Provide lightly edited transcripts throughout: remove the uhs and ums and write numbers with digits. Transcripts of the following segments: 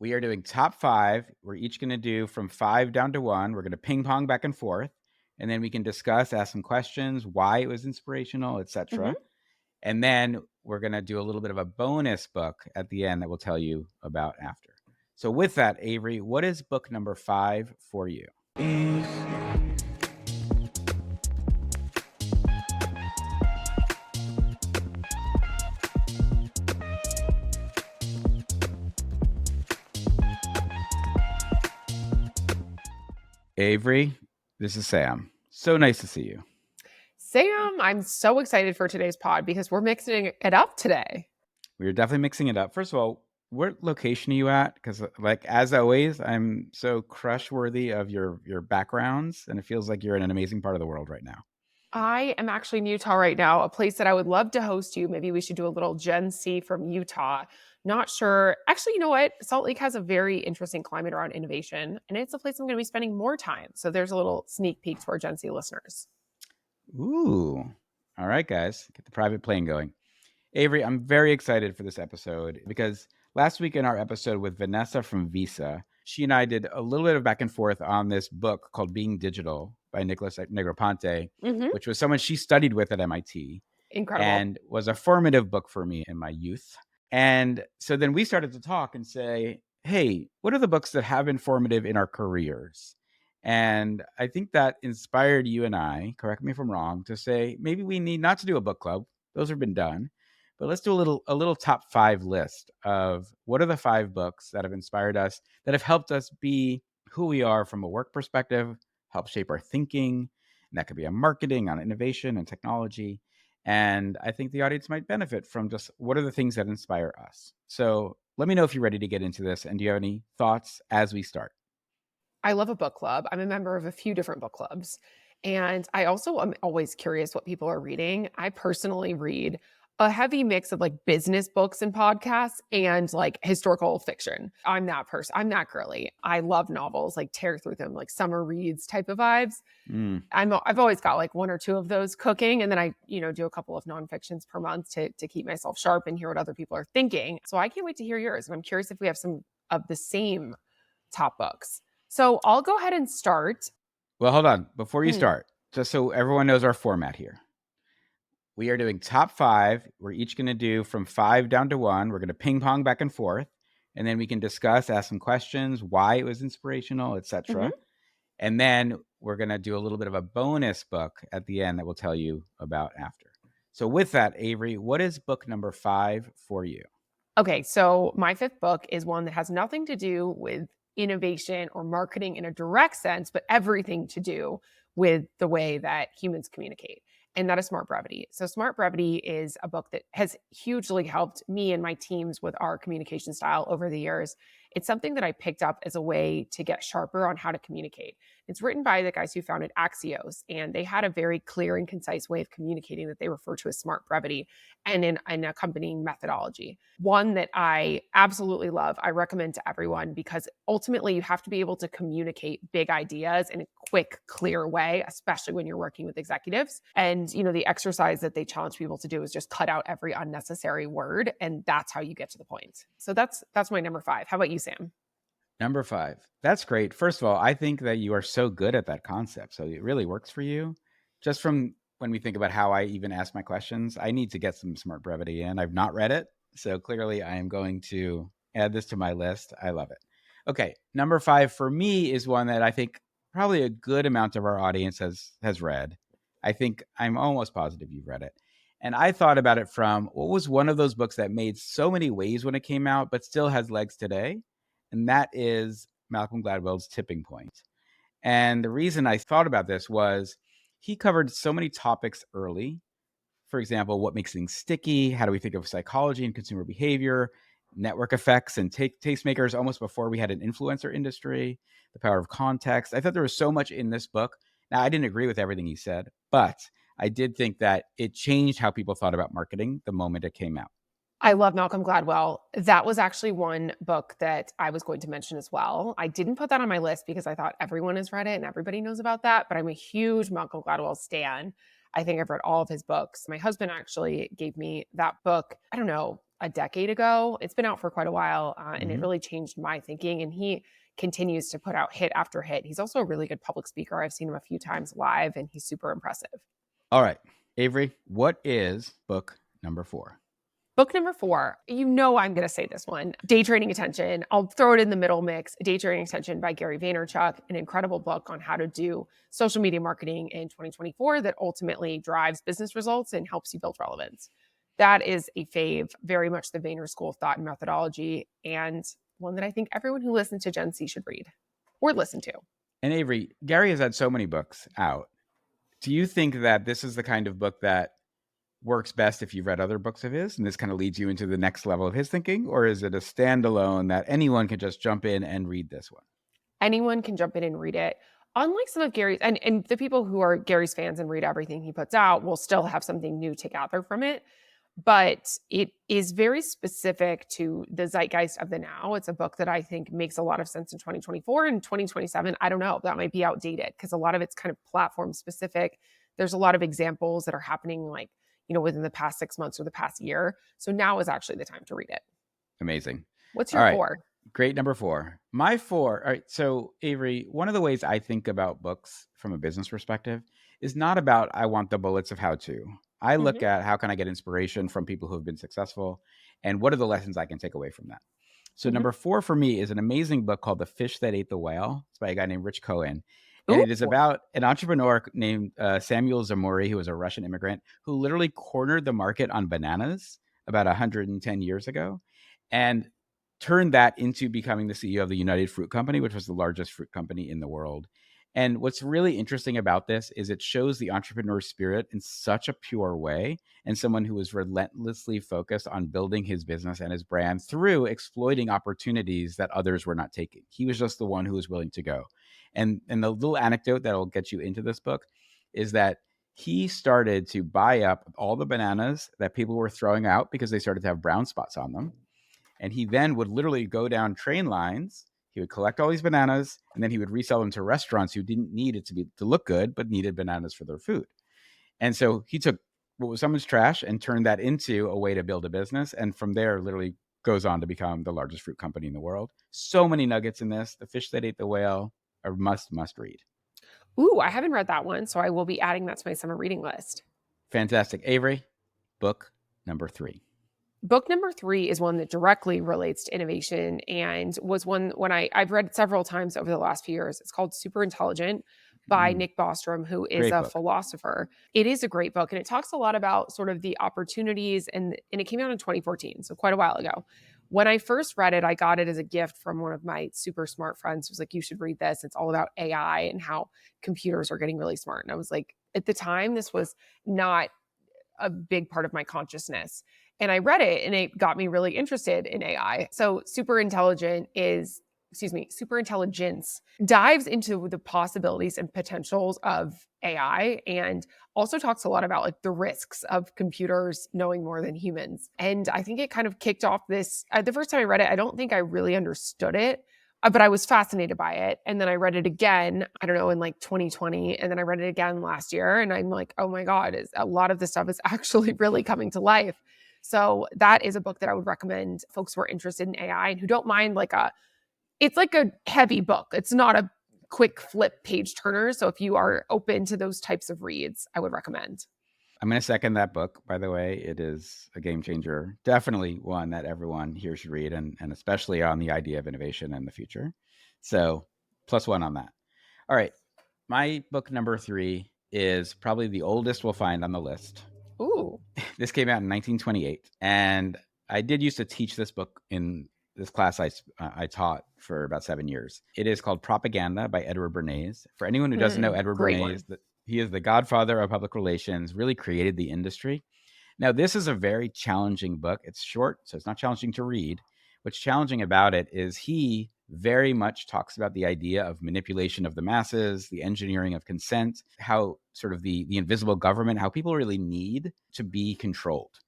We are doing top five. We're each going to do from five down to one. We're going to ping pong back and forth, and then we can discuss, ask some questions, why it was inspirational, etc. And then we're going to do a little bit of a bonus book at the end that we'll tell you about after. So with that, Avery, what is book number 5 for you? Avery, this is Sam. So nice to see you. Sam, I'm so excited for today's pod because we're mixing it up today. We're definitely mixing it up. First of all, what location are you at? Because, like, as always, I'm so crush worthy of your backgrounds, and it feels like you're in an amazing part of the world right now. I am actually in Utah right now, a place that I would love to host you. Maybe we should do a little Gen C from Utah. Not sure. Actually, you know what? Salt Lake has a very interesting climate around innovation, and it's a place I'm going to be spending more time. So there's a little sneak peek to our Gen C listeners. Ooh. All right, guys, get the private plane going. Avery, I'm very excited for this episode because last week in our episode with Vanessa from Visa, she and I did a little bit of back and forth on this book called Being Digital by Nicholas Negroponte, which was someone she studied with at MIT. Incredible. And was a formative book for me in my youth. And so then we started to talk and say, hey, what are the books that have been formative in our careers? And I think that inspired you and I, correct me if I'm wrong, to say maybe we need not to do a book club. Those have been done. But let's do a little top 5 list of what are the 5 books that have inspired us, that have helped us be who we are from a work perspective, help shape our thinking. And that could be on marketing, on innovation and technology. And I think the audience might benefit from just what are the things that inspire us. So let me know if you're ready to get into this. And do you have any thoughts as we start? I love a book club. I'm a member of a few different book clubs. And I also am always curious what people are reading. I personally read a heavy mix of like business books and podcasts and like historical fiction. I'm that person. I'm that girly. I love novels, like tear through them, like summer reads type of vibes. I've always got like one or two of those cooking. And then I, do a couple of nonfictions per month to keep myself sharp and hear what other people are thinking. So I can't wait to hear yours. And I'm curious if we have some of the same top books. So I'll go ahead and start. Well, hold on. Before you start, just so everyone knows our format here. We are doing top 5. We're each going to do from 5 down to 1. We're going to ping pong back and forth. And then we can discuss, ask some questions, why it was inspirational, etc. And then we're going to do a little bit of a bonus book at the end that we'll tell you about after. So with that, Avery, what is book number 5 for you? Okay, so my 5th book is one that has nothing to do with innovation or marketing in a direct sense, but everything to do with the way that humans communicate. And that is Smart Brevity. So Smart Brevity is a book that has hugely helped me and my teams with our communication style over the years. It's something that I picked up as a way to get sharper on how to communicate. It's written by the guys who founded Axios, and they had a very clear and concise way of communicating that they refer to as Smart Brevity and an accompanying methodology. One that I absolutely love, I recommend to everyone because ultimately you have to be able to communicate big ideas in a quick, clear way, especially when you're working with executives. And, the exercise that they challenge people to do is just cut out every unnecessary word. And that's how you get to the point. So that's my number 5. How about you, Sam? Number 5. That's great. First of all, I think that you are so good at that concept. So it really works for you. Just from when we think about how I even ask my questions, I need to get some Smart Brevity in. I've not read it. So clearly I am going to add this to my list. I love it. Okay. Number 5 for me is one that I think probably a good amount of our audience has read. I think I'm almost positive you've read it. And I thought about it from what was one of those books that made so many waves when it came out, but still has legs today. And that is Malcolm Gladwell's Tipping Point. And the reason I thought about this was he covered so many topics early. For example, what makes things sticky? How do we think of psychology and consumer behavior, network effects and tastemakers almost before we had an influencer industry, the power of context. I thought there was so much in this book. Now, I didn't agree with everything he said, but I did think that it changed how people thought about marketing the moment it came out. I love Malcolm Gladwell. That was actually one book that I was going to mention as well. I didn't put that on my list because I thought everyone has read it and everybody knows about that, but I'm a huge Malcolm Gladwell stan. I think I've read all of his books. My husband actually gave me that book, I don't know, a decade ago. It's been out for quite a while, and it Hmm. really changed my thinking. And he continues to put out hit after hit. He's also a really good public speaker. I've seen him a few times live, and he's super impressive. All right, Avery, what is book number 4? Book number 4, you know I'm going to say this one, Day Trading Attention. I'll throw it in the middle mix. Day Trading Attention by Gary Vaynerchuk, an incredible book on how to do social media marketing in 2024 that ultimately drives business results and helps you build relevance. That is a fave, very much the Vayner School of Thought and Methodology, and one that I think everyone who listens to Gen Z should read or listen to. And Avery, Gary has had so many books out. Do you think that this is the kind of book that works best if you've read other books of his and this kind of leads you into the next level of his thinking? Or is it a standalone that anyone can just jump in and read this one? Anyone can jump in and read it. Unlike some of Gary's, and the people who are Gary's fans and read everything he puts out will still have something new to gather from it. But it is very specific to the zeitgeist of the now. It's a book that I think makes a lot of sense in 2024 and 2027. I don't know, that might be outdated because a lot of it's kind of platform specific. There's a lot of examples that are happening like, within the past 6 months or the past year. So now is actually the time to read it. Amazing. What's All your right. 4? Great. Number 4. My 4. All right. So, Avery, one of the ways I think about books from a business perspective is not about I want the bullets of how to. I look Mhm. at how can I get inspiration from people who have been successful and what are the lessons I can take away from that. So, Mhm. number 4 for me is an amazing book called The Fish That Ate the Whale. It's by a guy named Rich Cohen. And Ooh. it is about an entrepreneur named Samuel Zamori, who was a Russian immigrant who literally cornered the market on bananas about 110 years ago and turned that into becoming the CEO of the United Fruit Company, which was the largest fruit company in the world. And what's really interesting about this is it shows the entrepreneur spirit in such a pure way and someone who was relentlessly focused on building his business and his brand through exploiting opportunities that others were not taking. He was just the one who was willing to go. And the little anecdote that'll get you into this book is that he started to buy up all the bananas that people were throwing out because they started to have brown spots on them. And he then would literally go down train lines. He would collect all these bananas and then he would resell them to restaurants who didn't need it to look good, but needed bananas for their food. And so he took what was someone's trash and turned that into a way to build a business. And from there, literally goes on to become the largest fruit company in the world. So many nuggets in this. The Fish That Ate the Whale are must read. Ooh, I haven't read that one, so I will be adding that to my summer reading list. Fantastic. Avery, book number 3. Book number 3 is one that directly relates to innovation and was one when I've read several times over the last few years. It's called Super Intelligent by Nick Bostrom, who is Great a book. philosopher. It is a great book and it talks a lot about sort of the opportunities and it came out in 2014, so quite a while ago. When I first read it, I got it as a gift from one of my super smart friends who was like, you should read this. It's all about AI and how computers are getting really smart. And I was like, at the time, this was not a big part of my consciousness. And I read it and it got me really interested in AI. So Super Intelligence dives into the possibilities and potentials of AI and also talks a lot about like the risks of computers knowing more than humans. And I think it kind of kicked off this the first time I read it, I don't think I really understood it. But I was fascinated by it. And then I read it again, I don't know, in like 2020. And then I read it again last year. And I'm like, oh my God, a lot of this stuff is actually really coming to life. So that is a book that I would recommend folks who are interested in AI and who don't mind it's like a heavy book. It's not a quick flip page turner. So if you are open to those types of reads, I would recommend. I'm going to second that book, by the way. It is a game changer. Definitely one that everyone here should read, and especially on the idea of innovation in the future. So, +1 on that. All right. My book number 3 is probably the oldest we'll find on the list. Ooh. This came out in 1928. And I did used to teach this book in this class I taught for about 7 years. It is called Propaganda by Edward Bernays. For anyone who doesn't know Edward Great one. Bernays, he is the godfather of public relations, really created the industry. Now, this is a very challenging book. It's short, so it's not challenging to read. What's challenging about it is he very much talks about the idea of manipulation of the masses, the engineering of consent, how sort of the invisible government, how people really need to be controlled.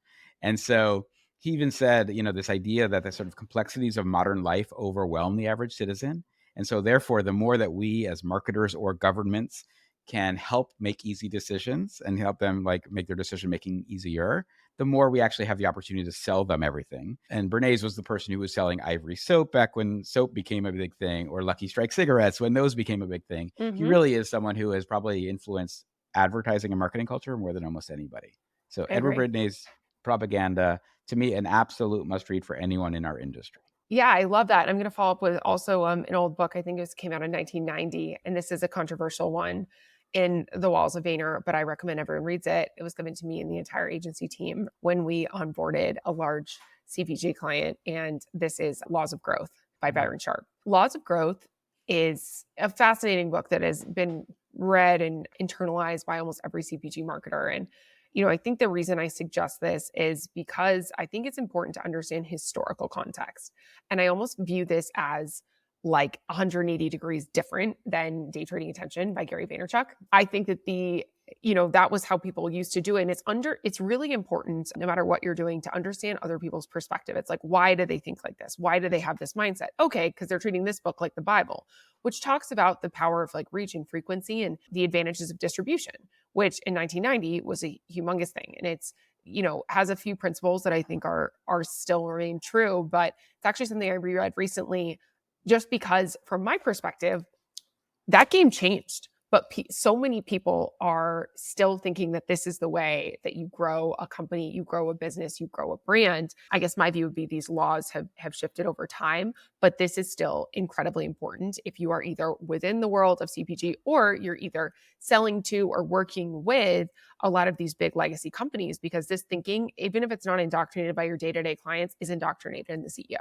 And so he even said, this idea that the sort of complexities of modern life overwhelm the average citizen. And so therefore, the more that we as marketers or governments can help make easy decisions and help them like make their decision making easier, the more we actually have the opportunity to sell them everything. And Bernays was the person who was selling Ivory soap back when soap became a big thing, or Lucky Strike cigarettes when those became a big thing. He Mm-hmm. really is someone who has probably influenced advertising and marketing culture more than almost anybody. So I Edward agree. Bernays' Propaganda, to me, an absolute must read for anyone in our industry. Yeah, I love that. I'm going to follow up with also an old book. I think it came out in 1990, and this is a controversial one in The Walls of Vayner, but I recommend everyone reads it. It was given to me and the entire agency team when we onboarded a large CPG client, and this is Laws of Growth by Mm. Byron Sharp. Laws of Growth is a fascinating book that has been read and internalized by almost every CPG marketer. And I think the reason I suggest this is because I think it's important to understand historical context. And I almost view this as like 180 degrees different than Day Trading Attention by Gary Vaynerchuk. I think that that was how people used to do it. And it's really important, no matter what you're doing, to understand other people's perspective. It's like, why do they think like this? Why do they have this mindset? Okay, because they're treating this book like the Bible, which talks about the power of like reach and frequency and the advantages of distribution, which in 1990 was a humongous thing. And it's, has a few principles that I think are still remain true, but it's actually something I reread recently, just because from my perspective, that game changed. But so many people are still thinking that this is the way that you grow a company, you grow a business, you grow a brand. I guess my view would be these laws have shifted over time, but this is still incredibly important if you are either within the world of CPG or you're either selling to or working with a lot of these big legacy companies, because this thinking, even if it's not indoctrinated by your day-to-day clients, is indoctrinated in the CEO.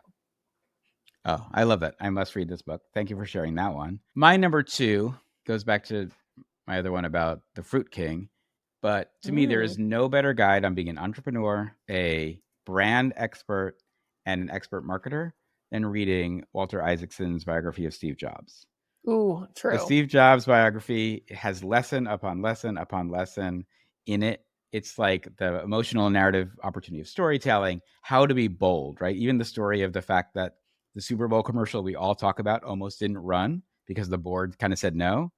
Oh, I love that. I must read this book. Thank you for sharing that one. My number 2 goes back to my other one about the Fruit King. But to me, there is no better guide on being an entrepreneur, a brand expert, and an expert marketer than reading Walter Isaacson's biography of Steve Jobs. Ooh, The true. Steve Jobs biography has lesson upon lesson upon lesson in it. It's like the emotional narrative opportunity of storytelling, how to be bold, right? Even the story of the fact that the Super Bowl commercial we all talk about almost didn't run because the board kind of said no.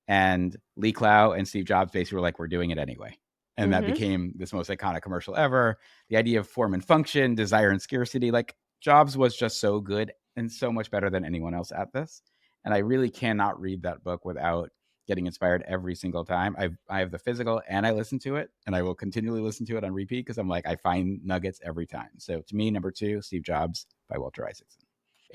And Lee Clow and Steve Jobs basically were like, we're doing it anyway. And that Mm-hmm. became this most iconic commercial ever. The idea of form and function, desire and scarcity, like Jobs was just so good and so much better than anyone else at this. And I really cannot read that book without getting inspired every single time. I have the physical and I listen to it, and I will continually listen to it on repeat because I'm like, I find nuggets every time. So to me, number 2, Steve Jobs by Walter Isaacson.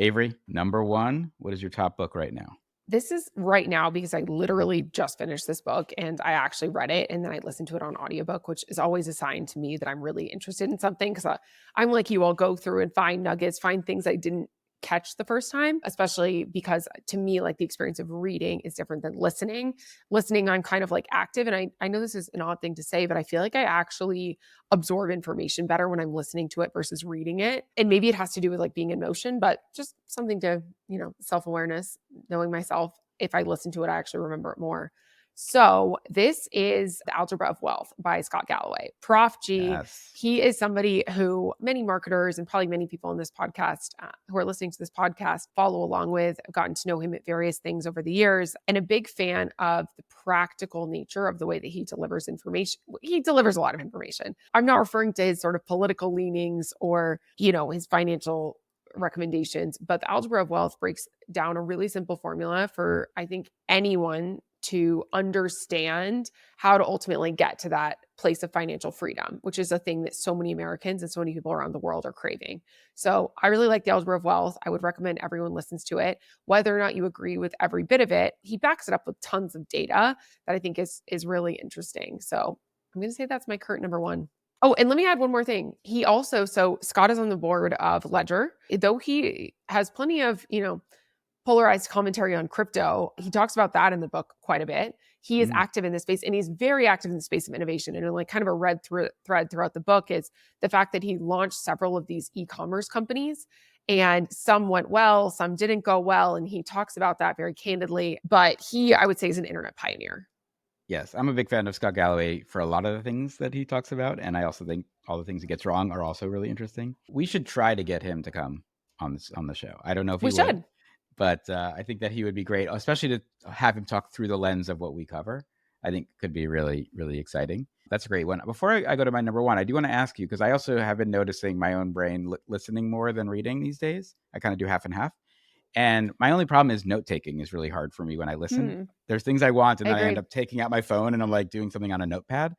Avery, number 1, what is your top book right now? This is right now because I literally just finished this book and I actually read it and then I listened to it on audiobook, which is always a sign to me that I'm really interested in something, because I'm like you, I'll go through and find nuggets, find things I didn't catch the first time, especially because to me, like the experience of reading is different than listening. Listening, I'm kind of like active. And I know this is an odd thing to say, but I feel like I actually absorb information better when I'm listening to it versus reading it. And maybe it has to do with like being in motion, but just something to, self-awareness, knowing myself. If I listen to it, I actually remember it more. So this is The Algebra of Wealth by Scott Galloway. Prof G, Yes. he is somebody who many marketers and probably many people in this podcast who are listening to this podcast follow along with. I've gotten to know him at various things over the years, and a big fan of the practical nature of the way that he delivers information. He delivers a lot of information. I'm not referring to his sort of political leanings or, his financial recommendations, but The Algebra of Wealth breaks down a really simple formula for, I think, anyone to understand how to ultimately get to that place of financial freedom, which is a thing that so many Americans and so many people around the world are craving. So I really like The Algebra of Wealth. I would recommend everyone listens to it. Whether or not you agree with every bit of it, he backs it up with tons of data that I think is really interesting. So I'm going to say that's my current number 1. Oh, and let me add one more thing. So Scott is on the board of Ledger. Though he has plenty of, polarized commentary on crypto, he talks about that in the book quite a bit. He is active in this space, and he's very active in the space of innovation. And like kind of a red thread throughout the book is the fact that he launched several of these e-commerce companies, and some went well, some didn't go well. And he talks about that very candidly. But he, I would say, is an internet pioneer. Yes, I'm a big fan of Scott Galloway for a lot of the things that he talks about, and I also think all the things he gets wrong are also really interesting. We should try to get him to come on the show. I don't know if he We would, should. but I think that he would be great, especially to have him talk through the lens of what we cover. I think could be really, really exciting. That's a great one. Before I go to my number one, I do want to ask you, because I also have been noticing my own brain listening more than reading these days. I kind of do half and half. And my only problem is note taking is really hard for me when I listen. Hmm, There's things I want, and I then I end agree. up taking out my phone and I'm like doing something on a notepad.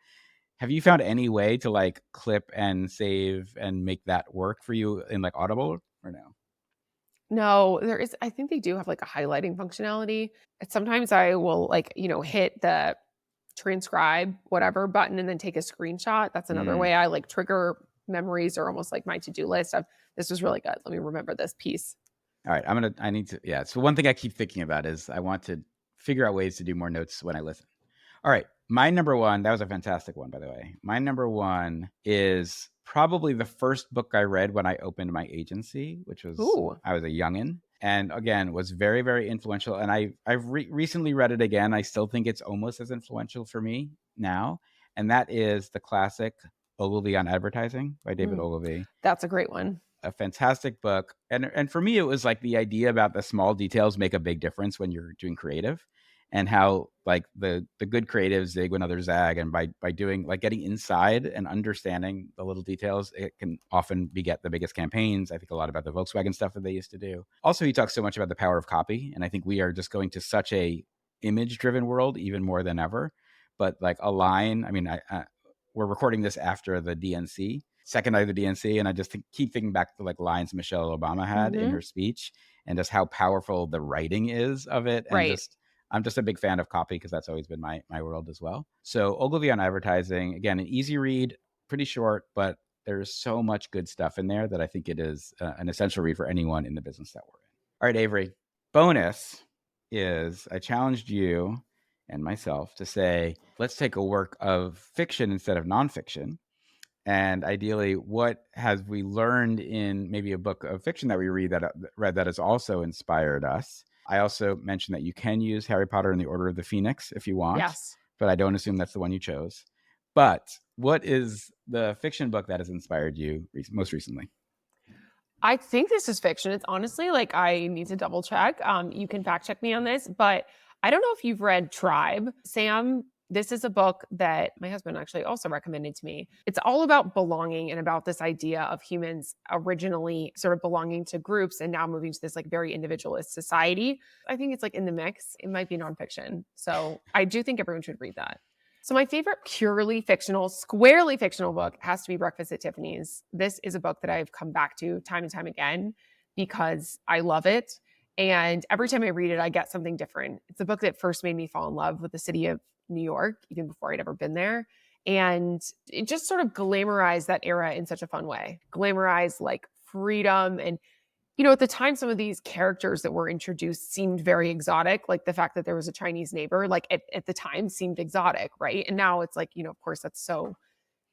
Have you found any way to like clip and save and make that work for you in like Audible or no? No, there is, I think they do have like a highlighting functionality. And sometimes I will like, hit the transcribe whatever button and then take a screenshot. That's another Mm. way I like trigger memories or almost like my to-do list of this was really good. Let me remember this piece. All right, I need to, yeah. So one thing I keep thinking about is I want to figure out ways to do more notes when I listen. All right, my number one, that was a fantastic one, by the way. My number one is probably the first book I read when I opened my agency, which was, Ooh. I was a youngin'. And again, was very, very influential. And I've recently read it again. I still think it's almost as influential for me now. And that is the classic Ogilvy on Advertising by David Mm, Ogilvy. that's a great one. A fantastic book. And for me, it was like the idea about the small details make a big difference when you're doing creative, and how like the good creatives zig when others zag. And by doing like getting inside and understanding the little details, it can often beget the biggest campaigns. I think a lot about the Volkswagen stuff that they used to do. Also, he talks so much about the power of copy. And I think we are just going to such a image driven world even more than ever. But like a line, I mean, we're recording this after the DNC, second night of the DNC, and I just keep thinking back to like lines Michelle Obama had in Hmm. her speech, and just how powerful the writing is of it, and Right. just I'm just a big fan of copy because that's always been my world as well. So Ogilvy on Advertising, again, an easy read, pretty short, but there's so much good stuff in there that I think it is an essential read for anyone in the business that we're in. All right, Avery. Bonus is I challenged you and myself to say, let's take a work of fiction instead of nonfiction. And ideally, what has we learned in maybe a book of fiction that we read that has also inspired us? I also mentioned that you can use Harry Potter and the Order of the Phoenix if you want, Yes. but I don't assume that's the one you chose. But what is the fiction book that has inspired you most recently? I think this is fiction. It's honestly like I need to double check. You can fact check me on this, but I don't know if you've read Tribe. Sam, this is a book that my husband actually also recommended to me. It's all about belonging and about this idea of humans originally sort of belonging to groups and now moving to this like very individualist society. I think it's like in the mix. It might be nonfiction. So I do think everyone should read that. So my favorite purely fictional, squarely fictional book has to be Breakfast at Tiffany's. This is a book that I've come back to time and time again because I love it. And every time I read it, I get something different. It's a book that first made me fall in love with the city of New York, even before I'd ever been there. And it just sort of glamorized that era in such a fun way. Glamorized like freedom and at the time, some of these characters that were introduced seemed very exotic. Like the fact that there was a Chinese neighbor, like at the time seemed exotic, right? And now it's like, of course, that's so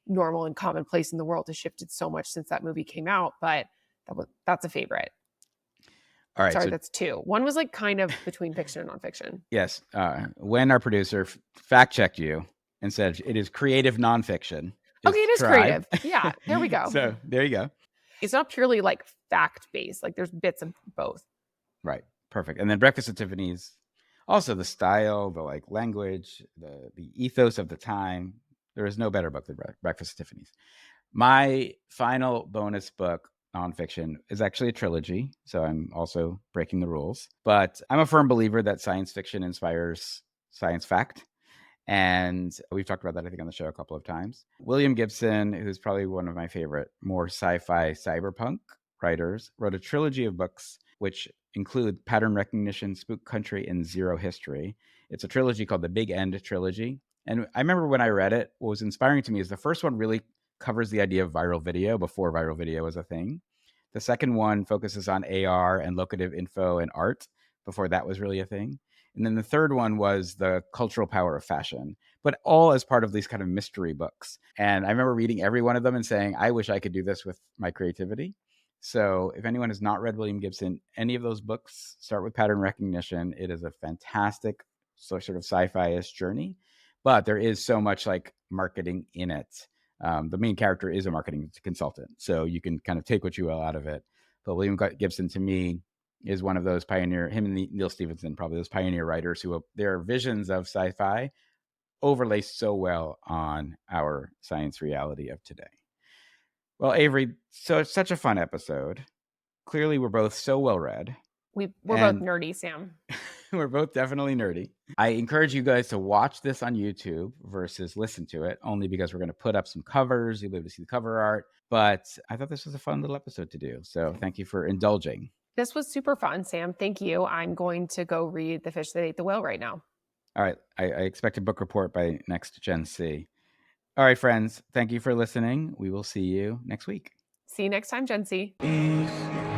normal and commonplace in the world. Has shifted so much since that movie came out, but that's a favorite. All right. Sorry, So, that's two. One was like kind of between fiction and nonfiction. yes, when our producer fact checked you and said it is creative nonfiction, Okay, is it is Tribe. creative. Yeah, there we go. So, there you go. It's not purely like fact based. Like there's bits of both. Right. Perfect. And then Breakfast at Tiffany's, also the style, the like language, the ethos of the time. There is no better book than Breakfast at Tiffany's. My final bonus book, nonfiction, is actually a trilogy. So I'm also breaking the rules. But I'm a firm believer that science fiction inspires science fact. And we've talked about that, I think, on the show a couple of times. William Gibson, who's probably one of my favorite more sci-fi cyberpunk writers, wrote a trilogy of books which include Pattern Recognition, Spook Country, and Zero History. It's a trilogy called the Big End Trilogy. And I remember when I read it, what was inspiring to me is the first one really covers the idea of viral video before viral video was a thing. The second one focuses on AR and locative info and art before that was really a thing. And then the third one was the cultural power of fashion, but all as part of these kind of mystery books. And I remember reading every one of them and saying, I wish I could do this with my creativity. So if anyone has not read William Gibson, any of those books, start with Pattern Recognition. It is a fantastic sort of sci-fi-ish journey, but there is so much like marketing in it. The main character is a marketing consultant, so you can kind of take what you will out of it. But William Gibson, to me, is one of those pioneer, him and Neil Stephenson, probably those pioneer writers who their visions of sci-fi overlay so well on our science reality of today. Well, Avery, so it's such a fun episode. Clearly, we're both so well read, We're both and nerdy, Sam. we're both definitely nerdy. I encourage you guys to watch this on YouTube versus listen to it, only because we're going to put up some covers. You'll be able to see the cover art. But I thought this was a fun little episode to do. So thank you for indulging. This was super fun, Sam. Thank you. I'm going to go read The Fish That Ate the Whale right now. All right. I expect a book report by next Gen C. All right, friends. Thank you for listening. We will see you next week. See you next time, Gen C. Peace.